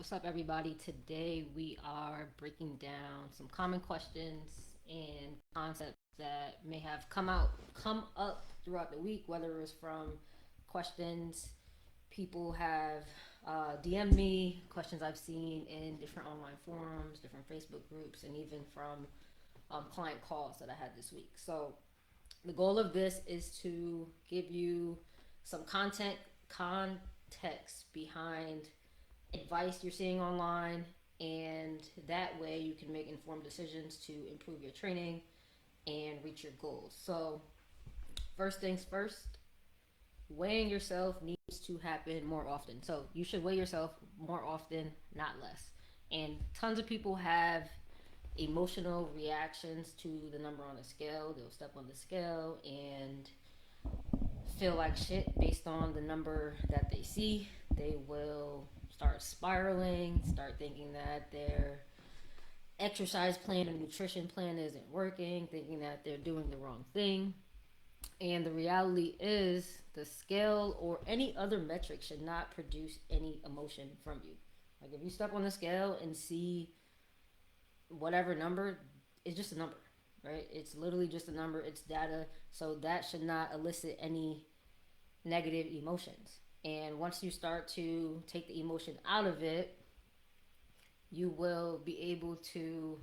What's up, everybody? Today we are breaking down some common questions and concepts that may have come up throughout the week, whether it was from questions people have DM'd me, questions I've seen in different online forums, different Facebook groups, and even from client calls that I had this week. So the goal of this is to give you some context behind advice you're seeing online, and that way you can make informed decisions to improve your training and reach your goals. So, first things first, weighing yourself needs to happen more often. So, you should weigh yourself more often, not less. And tons of people have emotional reactions to the number on the scale. They'll step on the scale and feel like shit based on the number that they see. They will start spiraling, start thinking that their exercise plan or nutrition plan isn't working, thinking that they're doing the wrong thing. And the reality is, the scale or any other metric should not produce any emotion from you. Like, if you step on the scale and see whatever number, it's just a number, right? It's literally just a number, it's data. So that should not elicit any negative emotions. And once you start to take the emotion out of it, you will be able to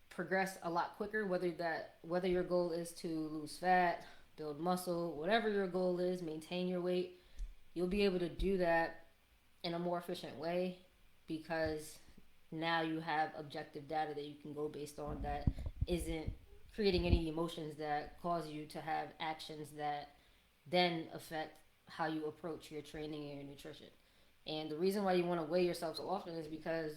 progress a lot quicker. Whether your goal is to lose fat, build muscle, whatever your goal is, maintain your weight, you'll be able to do that in a more efficient way, because now you have objective data that you can go based on that isn't creating any emotions that cause you to have actions that then affect how you approach your training and your nutrition. And the reason why you want to weigh yourself so often is because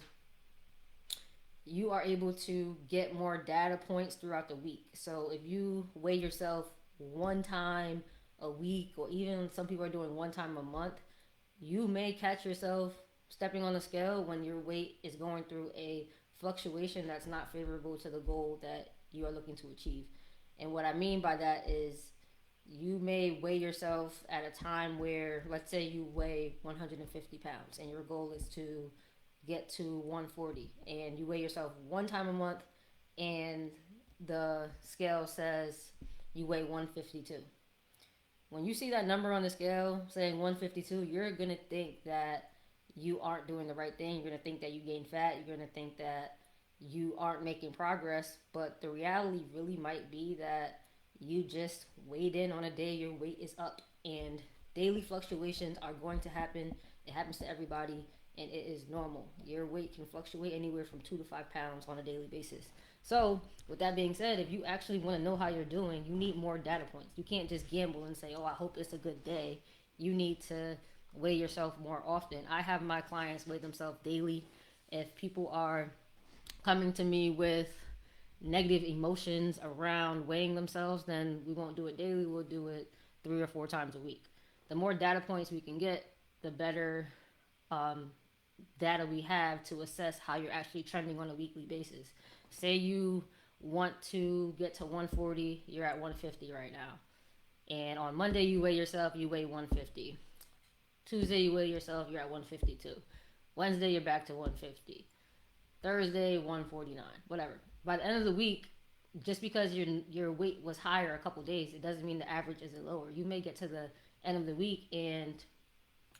you are able to get more data points throughout the week. So if you weigh yourself one time a week, or even some people are doing one time a month, you may catch yourself stepping on the scale when your weight is going through a fluctuation that's not favorable to the goal that you are looking to achieve. And what I mean by that is, you may weigh yourself at a time where, let's say you weigh 150 pounds and your goal is to get to 140, and you weigh yourself one time a month and the scale says you weigh 152. When you see that number on the scale saying 152, you're going to think that you aren't doing the right thing. You're going to think that you gained fat. You're going to think that you aren't making progress. But the reality really might be that you just weighed in on a day your weight is up, and daily fluctuations are going to happen. It happens to everybody, and it is normal. Your weight can fluctuate anywhere from 2 to 5 pounds on a daily basis. So with that being said, if you actually want to know how you're doing, you need more data points. You can't just gamble and say, oh, I hope it's a good day. You need to weigh yourself more often. I have my clients weigh themselves daily. If people are coming to me with negative emotions around weighing themselves, then we won't do it daily. We'll do it 3 or 4 times a week. The more data points we can get, the better data we have to assess how you're actually trending on a weekly basis. Say you want to get to 140, you're at 150 right now. And on Monday you weigh yourself, you weigh 150. Tuesday you weigh yourself, you're at 152. Wednesday you're back to 150. Thursday 149. Whatever. By the end of the week, just because your weight was higher a couple days, it doesn't mean the average isn't lower. You may get to the end of the week and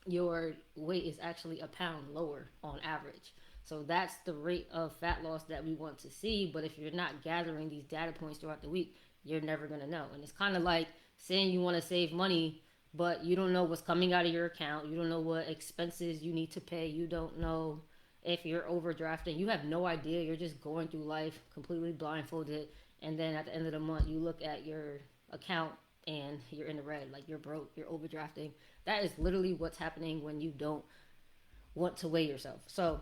your weight is actually a pound lower on average. So that's the rate of fat loss that we want to see. But if you're not gathering these data points throughout the week, you're never going to know. And it's kind of like saying you want to save money, but you don't know what's coming out of your account. You don't know what expenses you need to pay. You don't know if you're overdrafting. You have no idea. You're just going through life completely blindfolded. And then at the end of the month, you look at your account and you're in the red. Like, you're broke, you're overdrafting. That is literally what's happening when you don't want to weigh yourself. So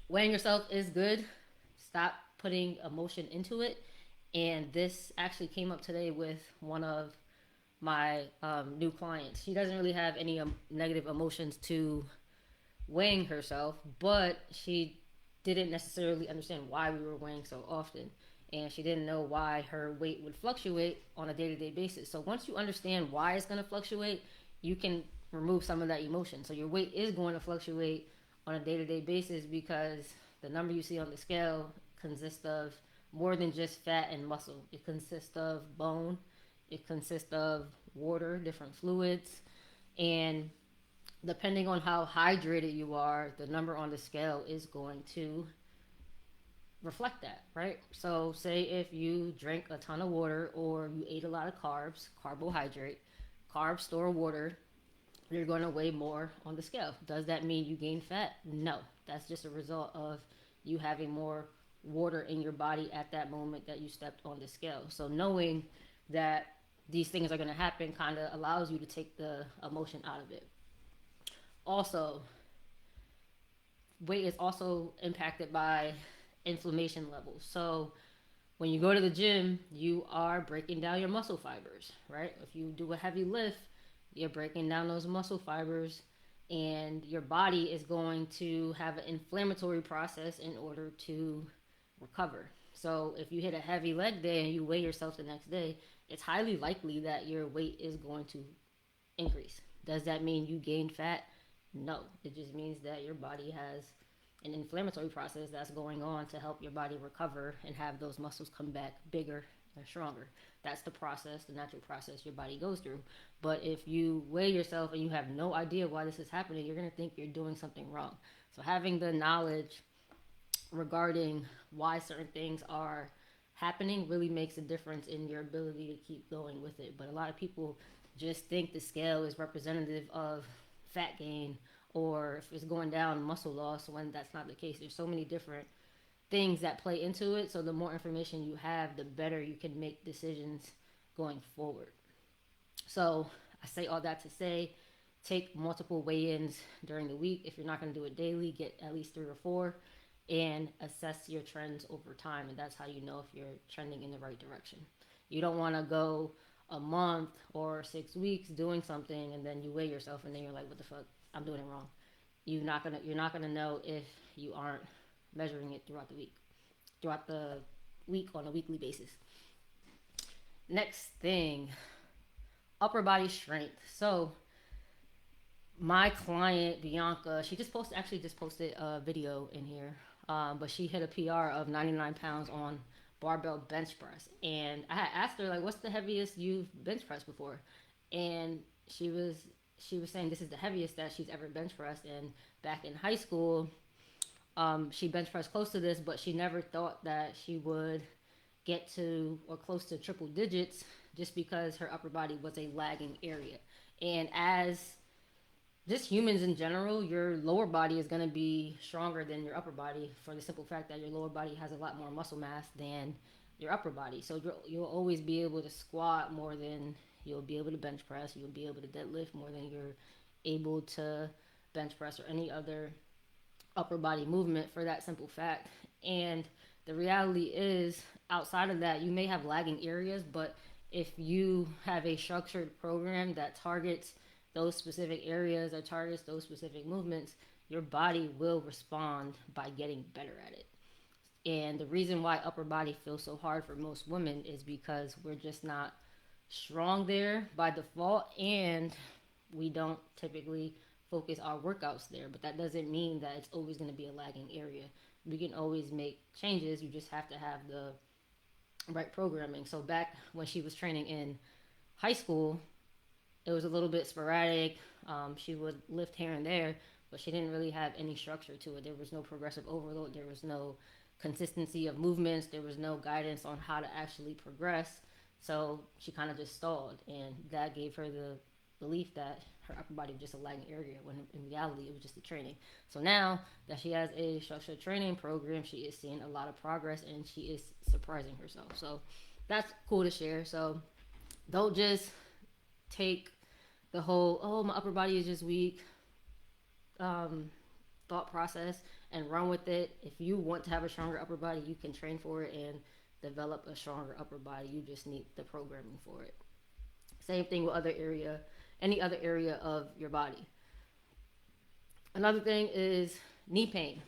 weighing yourself is good. Stop putting emotion into it. And this actually came up today with one of my new clients. She doesn't really have any negative emotions to weighing herself, but she didn't necessarily understand why we were weighing so often. And she didn't know why her weight would fluctuate on a day-to-day basis. So once you understand why it's going to fluctuate, you can remove some of that emotion. So your weight is going to fluctuate on a day-to-day basis, because the number you see on the scale consists of more than just fat and muscle. It consists of bone, it consists of water, different fluids, and depending on how hydrated you are, the number on the scale is going to reflect that, right? So, say if you drink a ton of water or you ate a lot of carbs, carbohydrate, carbs store water, you're going to weigh more on the scale. Does that mean you gain fat? No. That's just a result of you having more water in your body at that moment that you stepped on the scale. So, knowing that these things are going to happen kind of allows you to take the emotion out of it. Also, weight is also impacted by inflammation levels. So when you go to the gym, you are breaking down your muscle fibers, right? If you do a heavy lift, you're breaking down those muscle fibers, and your body is going to have an inflammatory process in order to recover. So if you hit a heavy leg day and you weigh yourself the next day, it's highly likely that your weight is going to increase. Does that mean you gained fat? No. It just means that your body has an inflammatory process that's going on to help your body recover and have those muscles come back bigger and stronger. That's the process, the natural process your body goes through. But if you weigh yourself and you have no idea why this is happening, you're going to think you're doing something wrong. So having the knowledge regarding why certain things are happening really makes a difference in your ability to keep going with it. But a lot of people just think the scale is representative of fat gain, or if it's going down, muscle loss, when that's not the case. There's so many different things that play into it. So the more information you have, the better you can make decisions going forward. So I say all that to say, take multiple weigh-ins during the week. If you're not going to do it daily, get at least 3 or 4, and assess your trends over time. And that's how you know if you're trending in the right direction. You don't want to go a month or 6 weeks doing something and then you weigh yourself and then you're like, what the fuck? I'm doing it wrong. You're not gonna know if you aren't measuring it throughout the week on a weekly basis. Next thing, upper body strength. So my client Bianca, she just posted a video in here, but she hit a PR of 99 pounds on barbell bench press, and I had asked her, like, what's the heaviest you've bench pressed before? And she was saying this is the heaviest that she's ever bench pressed. And back in high school, she bench pressed close to this, but she never thought that she would get to or close to triple digits just because her upper body was a lagging area. And as just humans in general, your lower body is going to be stronger than your upper body for the simple fact that your lower body has a lot more muscle mass than your upper body. So you'll always be able to squat more than you'll be able to bench press. You'll be able to deadlift more than you're able to bench press or any other upper body movement for that simple fact. And the reality is, outside of that, you may have lagging areas, but if you have a structured program that targets those specific areas or targets those specific movements, your body will respond by getting better at it. And the reason why upper body feels so hard for most women is because we're just not strong there by default, and we don't typically focus our workouts there. But that doesn't mean that it's always going to be a lagging area. We can always make changes. You just have to have the right programming. So back when she was training in high school, it was a little bit sporadic. She would lift here and there, but she didn't really have any structure to it. There was no progressive overload. There was no consistency of movements. There was no guidance on how to actually progress. So she kind of just stalled, and that gave her the belief that her upper body was just a lagging area, when in reality it was just the training. So now that she has a structured training program, she is seeing a lot of progress, and she is surprising herself. So that's cool to share. So don't just take the whole, oh, my upper body is just weak thought process and run with it. If you want to have a stronger upper body, you can train for it and develop a stronger upper body. You just need the programming for it. Same thing with any other area of your body. Another thing is knee pain.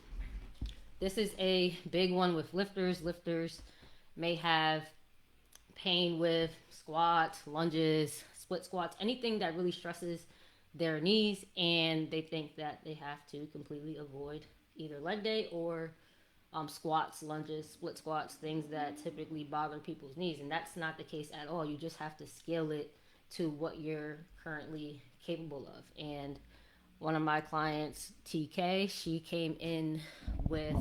This is a big one with lifters. Lifters may have pain with squats, lunges, split squats, anything that really stresses their knees, and they think that they have to completely avoid either leg day or squats, lunges, split squats, things that typically bother people's knees. And that's not the case at all. You just have to scale it to what you're currently capable of. And one of my clients, TK, she came in with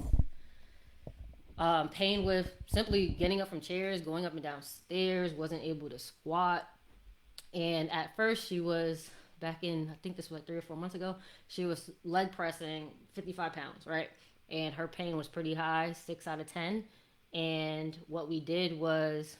pain with simply getting up from chairs, going up and down stairs, wasn't able to squat. And at first, she was back in, I think this was like 3 or 4 months ago, she was leg pressing 55 pounds, right? And her pain was pretty high, 6 out of 10. And what we did was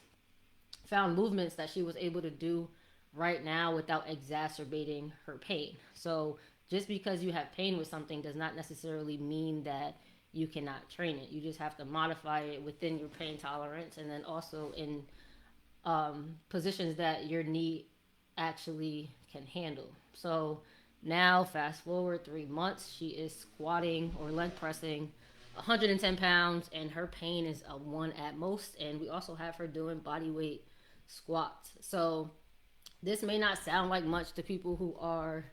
found movements that she was able to do right now without exacerbating her pain. So just because you have pain with something does not necessarily mean that you cannot train it. You just have to modify it within your pain tolerance, and then also in positions that your knee actually can handle. So now, fast forward 3 months, she is squatting or leg pressing 110 pounds, and her pain is a 1 at most. And we also have her doing body weight squats. So this may not sound like much to people who are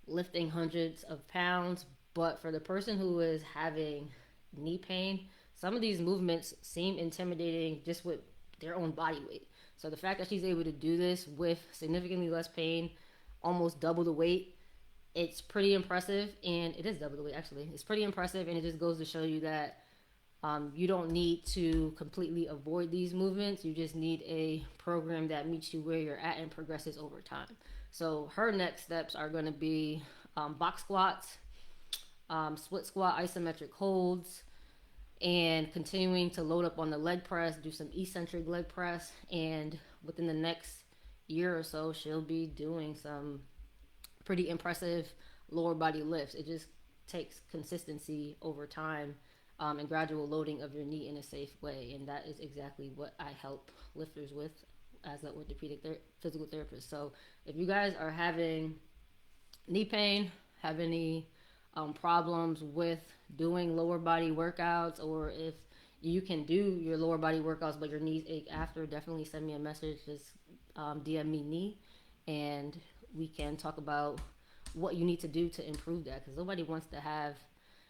lifting hundreds of pounds, but for the person who is having knee pain, some of these movements seem intimidating just with their own body weight. So the fact that she's able to do this with significantly less pain, almost double the weight, it's pretty impressive. And it is double the weight, actually. It's pretty impressive, and it just goes to show you that you don't need to completely avoid these movements. You just need a program that meets you where you're at and progresses over time. So her next steps are going to be box squats, split squat, isometric holds, and continuing to load up on the leg press, do some eccentric leg press. And within the next year or so, she'll be doing some pretty impressive lower body lifts. It just takes consistency over time, and gradual loading of your knee in a safe way. And that is exactly what I help lifters with as an orthopedic physical therapist. So if you guys are having knee pain, have any problems with doing lower body workouts, or if you can do your lower body workouts but your knees ache after, definitely send me a message. Just DM me knee, and we can talk about what you need to do to improve that, because nobody wants to have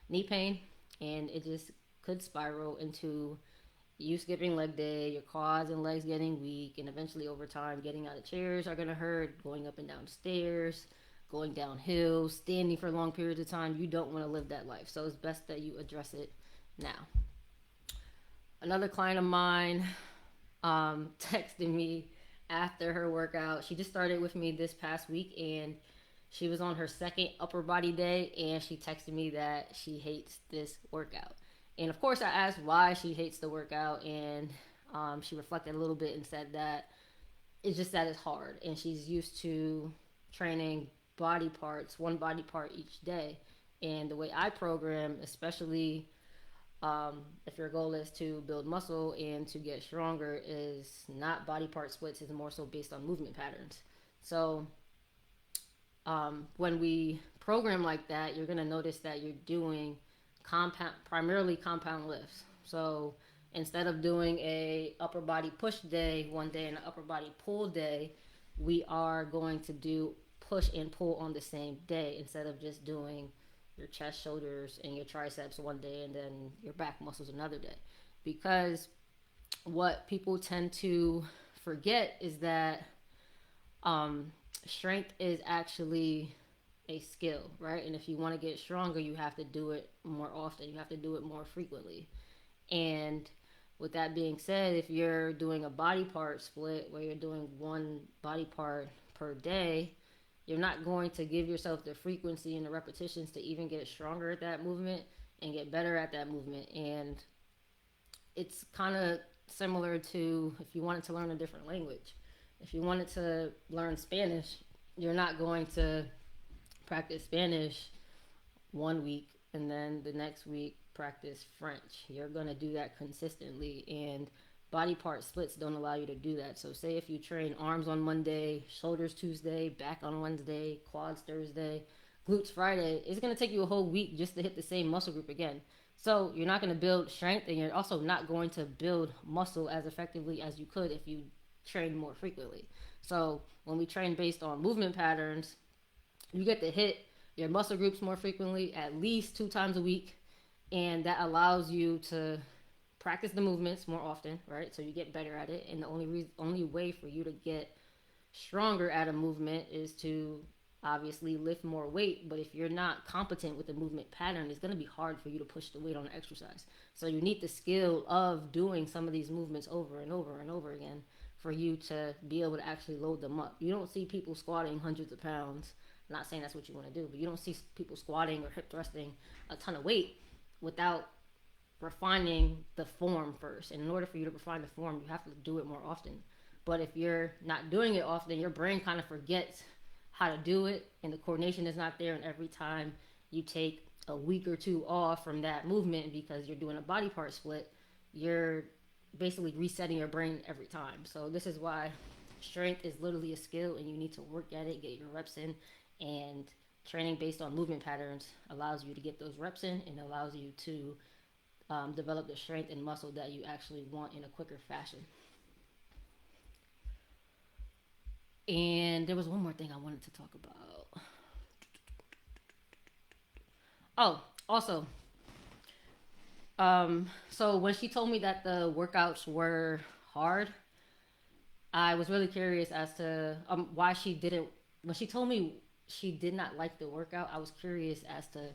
knee pain, and it just could spiral into you skipping leg day, your quads and legs getting weak, and eventually over time getting out of chairs are going to hurt, going up and down stairs, going downhill, standing for long periods of time. You don't want to live that life. So it's best that you address it now. Another client of mine texted me after her workout. She just started with me this past week, and she was on her second upper body day, and she texted me that she hates this workout. And of course, I asked why she hates the workout, and she reflected a little bit and said that it's just that it's hard, and she's used to training body parts, one body part each day. And the way I program, especially if your goal is to build muscle and to get stronger, is not body part splits, is more so based on movement patterns. So when we program like that, you're going to notice that you're doing primarily compound lifts. So instead of doing a upper body push day one day and an upper body pull day, we are going to do push and pull on the same day, instead of just doing your chest, shoulders, and your triceps one day and then your back muscles another day. Because what people tend to forget is that strength is actually a skill, right? And if you want to get stronger, you have to do it more often. You have to do it more frequently. And with that being said, if you're doing a body part split where you're doing one body part per day, you're not going to give yourself the frequency and the repetitions to even get stronger at that movement and get better at that movement. And it's kind of similar to if you wanted to learn a different language. If you wanted to learn Spanish, you're not going to practice Spanish one week and then the next week practice French. You're going to do that consistently, and body part splits don't allow you to do that. So say if you train arms on Monday, shoulders Tuesday, back on Wednesday, quads Thursday, glutes Friday, it's going to take you a whole week just to hit the same muscle group again. So you're not going to build strength, and you're also not going to build muscle as effectively as you could if you train more frequently. So when we train based on movement patterns, You get to hit your muscle groups more frequently, at least 2 times a week, and that allows you to practice the movements more often, right? So you get better at it, and the only way for you to get stronger at a movement is to obviously lift more weight. But if you're not competent with the movement pattern, it's going to be hard for you to push the weight on an exercise. So you need the skill of doing some of these movements over and over and over again for you to be able to actually load them up. You don't see people squatting hundreds of pounds. I'm not saying that's what you want to do, but you don't see people squatting or hip thrusting a ton of weight without refining the form first. And in order for you to refine the form, you have to do it more often. But if you're not doing it often, your brain kind of forgets how to do it, and the coordination is not there. And every time you take a week or two off from that movement because you're doing a body part split, you're basically resetting your brain every time. So this is why strength is literally a skill, and you need to work at it, get your reps in, and training based on movement patterns allows you to get those reps in and allows you to develop the strength and muscle that you actually want in a quicker fashion. And there was one more thing I wanted to talk about. Oh, also, so when she told me that the workouts were hard, I was really curious as to why she didn't. When she told me she did not like the workout, I was curious as to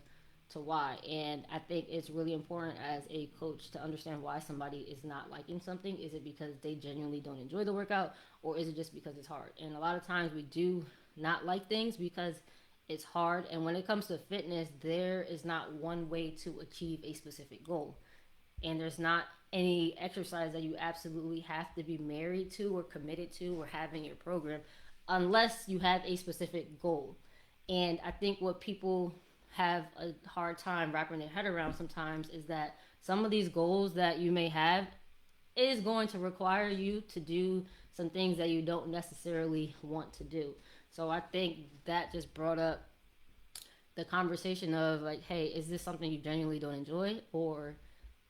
why. And I think it's really important as a coach to understand why somebody is not liking something. Is it because they genuinely don't enjoy the workout, or is it just because it's hard? And a lot of times we do not like things because it's hard. And when it comes to fitness, there is not one way to achieve a specific goal. And there's not any exercise that you absolutely have to be married to or committed to or have in your program unless you have a specific goal. And I think what people have a hard time wrapping their head around sometimes is that some of these goals that you may have is going to require you to do some things that you don't necessarily want to do. So I think that just brought up the conversation of like, hey, is this something you genuinely don't enjoy, or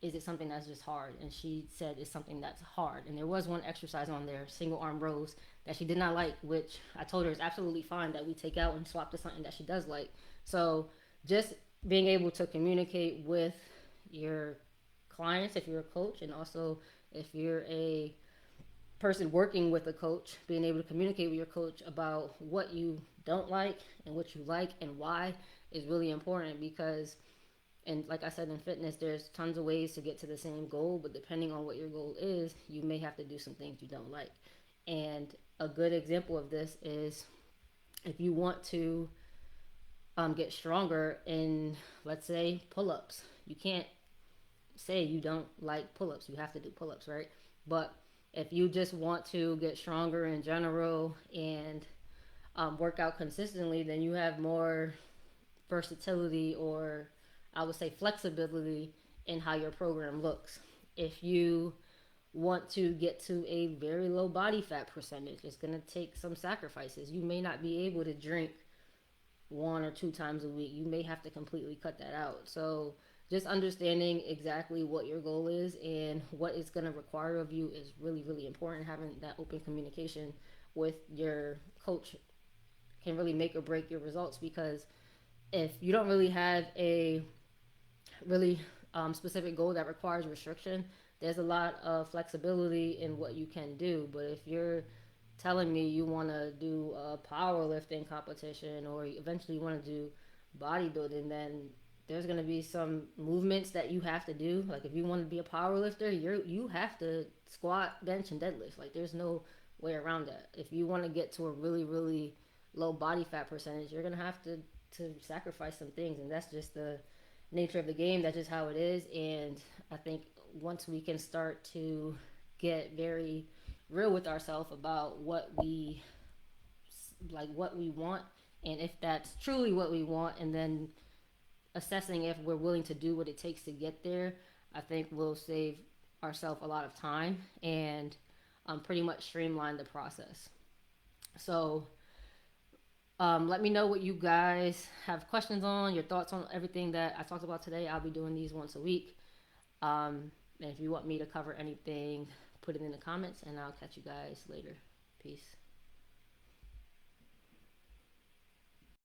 is it something that's just hard? And she said it's something that's hard. And there was one exercise on there, single arm rows, that she did not like, which I told her is absolutely fine that we take out and swap to something that she does like. So just being able to communicate with your clients if you're a coach, and also if you're a person working with a coach, being able to communicate with your coach about what you don't like and what you like and why is really important. Because, and like I said, in fitness, there's tons of ways to get to the same goal, but depending on what your goal is, you may have to do some things you don't like. And a good example of this is if you want to get stronger in, let's say, pull-ups. You can't say you don't like pull-ups. You have to do pull-ups, right? But if you just want to get stronger in general and work out consistently, then you have more versatility, or I would say flexibility, in how your program looks. If you want to get to a very low body fat percentage, it's going to take some sacrifices. You may not be able to drink 1 or 2 times a week. You may have to completely cut that out. So just understanding exactly what your goal is and what it's going to require of you is really, really important. Having that open communication with your coach can really make or break your results, because if you don't really have a really specific goal that requires restriction, there's a lot of flexibility in what you can do. But if you're telling me you want to do a powerlifting competition, or eventually you want to do bodybuilding, then there's going to be some movements that you have to do. Like if you want to be a powerlifter, you have to squat, bench, and deadlift. Like there's no way around that. If you want to get to a really, really low body fat percentage, you're going to have to sacrifice some things. And that's just the nature of the game. That's just how it is. And I think once we can start to get very real with ourselves about what we want, and if that's truly what we want, and then assessing if we're willing to do what it takes to get there, I think we'll save ourselves a lot of time and pretty much streamline the process. So let me know what you guys have questions on, your thoughts on everything that I talked about today. I'll be doing these once a week. And if you want me to cover anything, put it in the comments, and I'll catch you guys later. Peace.